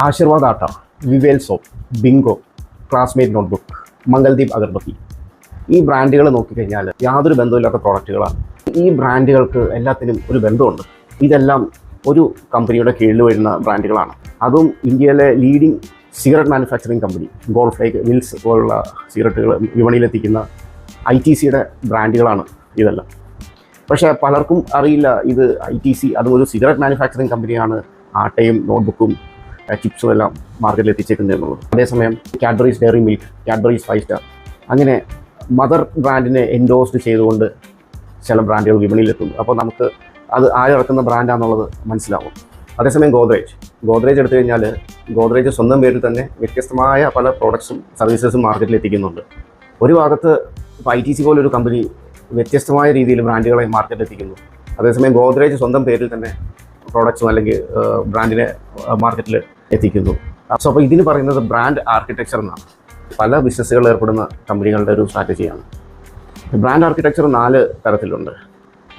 Aashirvad atta, Vivel soap, Bingo, classmate notebook, Mangaldeep agarbatti ഈ ബ്രാൻഡുകൾ നോക്കിക്കഴിഞ്ഞാൽ യാതൊരു ബന്ധമില്ലാത്ത പ്രോഡക്റ്റുകളാണ്. ഈ ബ്രാൻഡുകൾക്ക് എല്ലാത്തിനും ഒരു ബന്ധമുണ്ട്. ഇതെല്ലാം ഒരു കമ്പനിയുടെ കീഴിൽ വരുന്ന ബ്രാൻഡുകളാണ്. അതും ഇന്ത്യയിലെ leading cigarette manufacturing company gold flake, Wills പോലുള്ള സിഗരറ്റുകൾ വിപണിയിലെത്തിക്കുന്ന ITCയുടെ ബ്രാൻഡുകളാണ് ഇതെല്ലാം. പക്ഷേ പലർക്കും അറിയില്ല ഇത് ITC അതും ഒരു സിഗരറ്റ് മാനുഫാക്ചറിങ് കമ്പനിയാണ് ആട്ടയും നോട്ട്ബുക്കും ചിപ്സും എല്ലാം മാർക്കറ്റിൽ എത്തിച്ചേക്കുന്നത് എന്നുള്ളത്. അതേസമയം Cadbury's dairy milk, Cadbury's 5 star അങ്ങനെ മദർ ബ്രാൻഡിനെ എൻഡോസ്ഡ് ചെയ്തുകൊണ്ട് ചില ബ്രാൻഡുകൾ വിപണിയിലെത്തുന്നു. അപ്പോൾ നമുക്ക് അത് ആരിറക്കുന്ന ബ്രാൻഡാണെന്നുള്ളത് മനസ്സിലാവും. അതേസമയം ഗോദ്രേജ് എടുത്തു കഴിഞ്ഞാൽ ഗോദ്രേജ് സ്വന്തം പേരിൽ തന്നെ വ്യത്യസ്തമായ പല പ്രോഡക്ട്സും സർവീസസും മാർക്കറ്റിൽ എത്തിക്കുന്നുണ്ട്. ഒരു ഭാഗത്ത് ഇപ്പോൾ ITC പോലൊരു കമ്പനി വ്യത്യസ്തമായ രീതിയിൽ ബ്രാൻഡുകളെ മാർക്കറ്റിൽ എത്തിക്കുന്നു. അതേസമയം ഗോദ്രേജ് സ്വന്തം പേരിൽ തന്നെ പ്രോഡക്ട്സും അല്ലെങ്കിൽ ബ്രാൻഡിനെ മാർക്കറ്റിൽ എത്തിക്കുന്നു. സോ അപ്പോൾ ഇതിന് പറയുന്നത് ബ്രാൻഡ് ആർക്കിടെക്ചർ എന്നാണ്. പല ബിസിനസ്സുകളിൽ ഏർപ്പെടുന്ന കമ്പനികളുടെ ഒരു സ്ട്രാറ്റജിയാണ്. ബ്രാൻഡ് ആർക്കിടെക്ചർ 4 തരത്തിലുണ്ട്.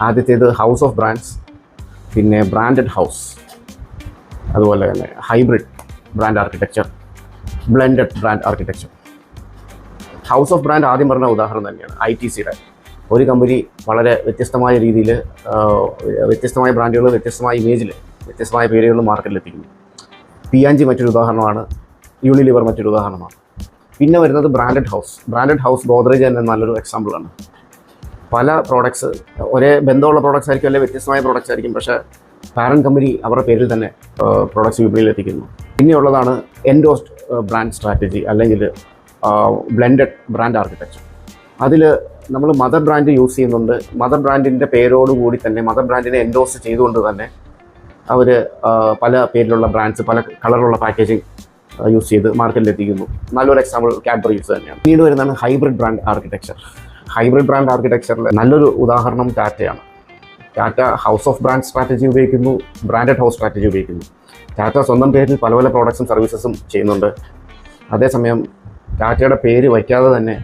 ആദ്യത്തേത് ഹൗസ് ഓഫ് ബ്രാൻഡ്സ്, പിന്നെ ബ്രാൻഡഡ് ഹൗസ്, അതുപോലെ തന്നെ hybrid brand architecture, blended brand architecture. House of brand ആദ്യം പറഞ്ഞ ഉദാഹരണം തന്നെയാണ് ITCയുടെ. ഒരു കമ്പനി വളരെ വ്യത്യസ്തമായ രീതിയിൽ വ്യത്യസ്തമായ ബ്രാൻഡുകൾ വ്യത്യസ്തമായ ഇമേജിൽ വ്യത്യസ്തമായ പേരുകളിൽ മാർക്കറ്റിലെത്തിക്കുന്നു. P&G മറ്റൊരു ഉദാഹരണമാണ്, യൂണിലിവർ മറ്റൊരു ഉദാഹരണമാണ്. പിന്നെ വരുന്നത് ബ്രാൻഡഡ് ഹൗസ് ഗോദ്രേജ് തന്നെ നല്ലൊരു എക്സാമ്പിളാണ്. പല പ്രോഡക്ട്സ് ഒരേ ബന്ധമുള്ള പ്രോഡക്ട്സ് ആയിരിക്കും, അല്ലെങ്കിൽ വ്യത്യസ്തമായ പ്രോഡക്ട്സ് ആയിരിക്കും, പക്ഷേ പാരന്റ് കമ്പനി അവരുടെ പേരിൽ തന്നെ പ്രോഡക്ട്സ് വിപണിയിൽ എത്തിക്കുന്നു. പിന്നെയുള്ളതാണ് എൻഡോസ്ഡ് ബ്രാൻഡ് സ്ട്രാറ്റജി അല്ലെങ്കിൽ ബ്ലെൻഡഡ് ബ്രാൻഡ് ആർക്കിടെക്ചർ. അതിൽ നമ്മൾ മദർ ബ്രാൻഡ് യൂസ് ചെയ്യുന്നുണ്ട്. മദർ ബ്രാൻഡിൻ്റെ പേരോടുകൂടി തന്നെ മദർ ബ്രാൻഡിനെ എൻഡോസ് ചെയ്തുകൊണ്ട് തന്നെ അവർ പല പേരിലുള്ള ബ്രാൻഡ്സ്, പല കളറിലുള്ള പാക്കേജിങ് യൂസ് ചെയ്ത് മാർക്കറ്റിൽ എത്തിക്കുന്നു. നല്ലൊരു എക്സാമ്പിൾ കാഡ്ബറീസ് തന്നെയാണ്. പിന്നീട് വരുന്നതാണ് hybrid brand architecture. Hybrid brand ആർക്കിടെക്ചറിൽ നല്ലൊരു ഉദാഹരണം ടാറ്റയാണ്. Tata house of brand strategy ഉപയോഗിക്കുന്നു, ബ്രാൻഡഡ് ഹൗസ് സ്ട്രാറ്റജി ഉപയോഗിക്കുന്നു. ടാറ്റ സ്വന്തം പേരിൽ പല പല പ്രോഡക്ട്സും സർവീസസും ചെയ്യുന്നുണ്ട്. അതേസമയം ടാറ്റയുടെ പേര് വയ്ക്കാതെ തന്നെ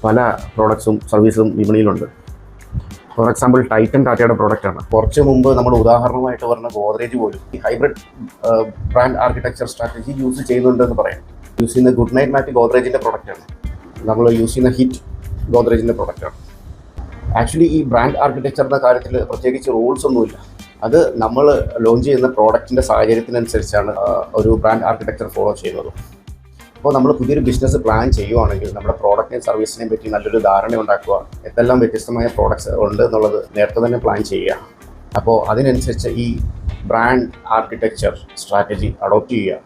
പല പ്രോഡക്ട്സും സർവീസും വിപണിയിലുണ്ട്. ഫോർ എക്സാമ്പിൾ ടൈറ്റൻ ടാറ്റയുടെ പ്രോഡക്റ്റാണ്. കുറച്ച് മുമ്പ് നമ്മൾ ഉദാഹരണമായിട്ട് പറഞ്ഞ ഗോദ്രേജ് പോലും ഈ hybrid brand architecture strategy use ചെയ്യുന്നുണ്ടെന്ന് പറയാം. യൂസ് ചെയ്യുന്ന ഗുഡ് നൈറ്റ് മാറ്റ് ഗോദ്രേജിൻ്റെ പ്രോഡക്റ്റാണ്. നമ്മൾ യൂസ് ചെയ്യുന്ന ഹിറ്റ് ഗോദ്രേജിൻ്റെ പ്രോഡക്റ്റാണ്. ആക്ച്വലി ഈ ബ്രാൻഡ് ആർക്കിടെക്ചറിൻ്റെ കാര്യത്തിൽ പ്രത്യേകിച്ച് റൂൾസ് ഒന്നുമില്ല. അത് നമ്മൾ ലോഞ്ച് ചെയ്യുന്ന പ്രോഡക്റ്റിൻ്റെ സാഹചര്യത്തിനനുസരിച്ചാണ് ഒരു ബ്രാൻഡ് ആർക്കിടെക്ചർ ഫോളോ ചെയ്യുന്നത്. അപ്പോൾ നമ്മൾ പുതിയൊരു ബിസിനസ് പ്ലാൻ ചെയ്യുവാണെങ്കിൽ നമ്മുടെ പ്രോഡക്റ്റിനെയും സർവീസിനെയും പറ്റി നല്ലൊരു ധാരണ ഉണ്ടാക്കുക, എന്തെല്ലാം വ്യത്യസ്തമായ പ്രോഡക്ട്സ് ഉണ്ട് എന്നുള്ളത് നേരത്തെ തന്നെ പ്ലാൻ ചെയ്യുക. അപ്പോൾ അതിനനുസരിച്ച് ഈ ബ്രാൻഡ് ആർക്കിടെക്ചർ സ്ട്രാറ്റജി അഡോപ്റ്റ് ചെയ്യുക.